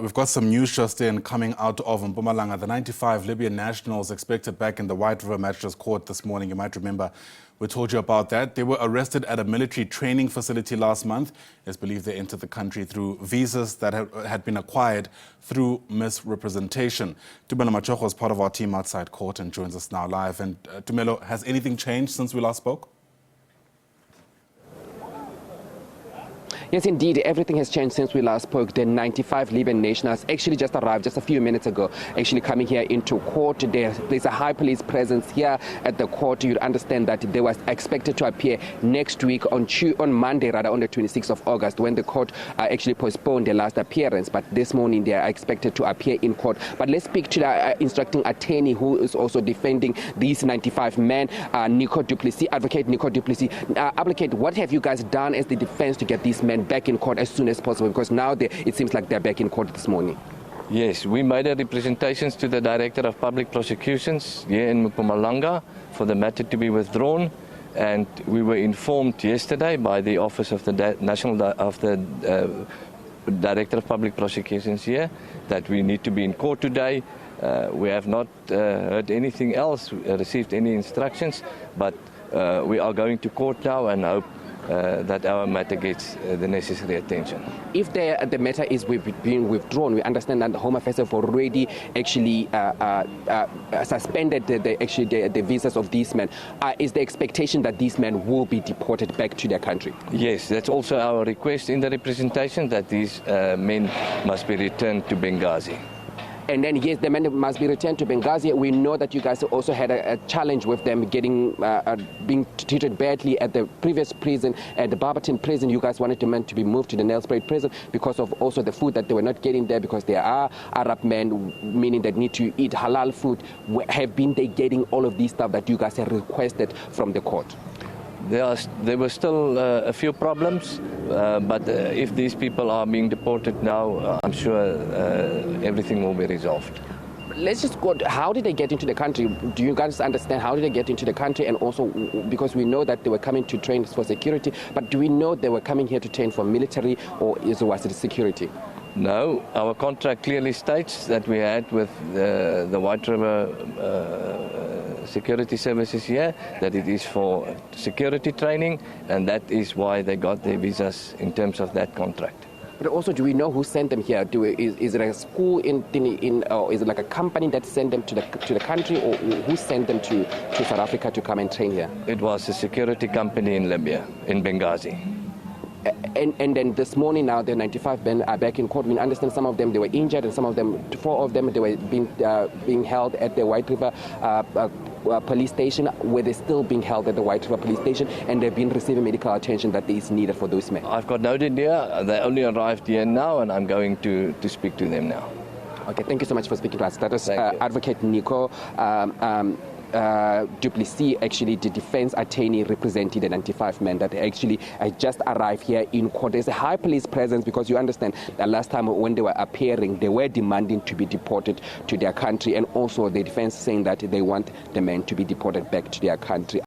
we've got some news just in coming out of Mpumalanga. The 95 Libyan nationals expected back in the White River Magistrates Court this morning. You might remember we told you about that. They were arrested at a military training facility last month. It's believed they entered the country through visas that had been acquired through misrepresentation. Tumelo Machogo is part of our team outside court and joins us now live. And Tumelo, has anything changed since we last spoke? Yes, indeed. Everything has changed since we last spoke. The 95 Libyan nationals actually just arrived just a few minutes ago, actually coming here into court. There's a high police presence here at the court. You'd understand that they were expected to appear next week on Monday, rather, on the 26th of August, when the court actually postponed their last appearance. But this morning, they are expected to appear in court. But let's speak to the instructing attorney who is also defending these 95 men, Nico Duplessis, Advocate Nico Duplessis. Advocate, what have you guys done as the defense to get these men back in court as soon as possible, because now it seems like they're back in court this morning? Yes, we made a representations to the Director of Public Prosecutions here in Mpumalanga for the matter to be withdrawn, and we were informed yesterday by the Office of the Director of Public Prosecutions here that we need to be in court today. We have not heard anything else, received any instructions, but we are going to court now and hope that our matter gets the necessary attention. If the matter is being withdrawn, we understand that the Home Affairs have already actually suspended the visas of these men. Is the expectation that these men will be deported back to their country? Yes, that's also our request in the representation, that these men must be returned to Benghazi. And then, yes, the men must be returned to Benghazi. We know that you guys also had a challenge with them being treated badly at the previous prison, at the Barberton prison. You guys wanted the men to be moved to the Nelspruit prison because of also the food that they were not getting there, because they are Arab men, meaning they need to eat halal food. Have been they getting all of these stuff that you guys have requested from the court? There were still a few problems, but if these people are being deported now, I'm sure everything will be resolved. Let's just go. How did they get into the country? Do you guys understand how did they get into the country? And also, because we know that they were coming to train for security, but do we know they were coming here to train for military, or was it security? No, our contract clearly states that we had with the White River security services here, that it is for security training, and that is why they got their visas in terms of that contract. But also, do we know who sent them here? Is it a school or is it like a company that sent them to the country, or who sent them to South Africa to come and train here? It was a security company in Libya, in Benghazi. And then this morning now, the 95 men are back in court. We understand some of them, they were injured, and some of them, 4 of them, they were being held at the White River police station, where they're still being held at the White River police station, and they've been receiving medical attention that is needed for those men. I've got no idea. They only arrived here now, and I'm going to speak to them now. Okay, thank you so much for speaking to us. That is Advocate Nico Duplessis, actually the defense attorney representing the 95 men that actually just arrived here in court. There's a high police presence, because you understand that last time when they were appearing, they were demanding to be deported to their country, and also the defense saying that they want the men to be deported back to their country.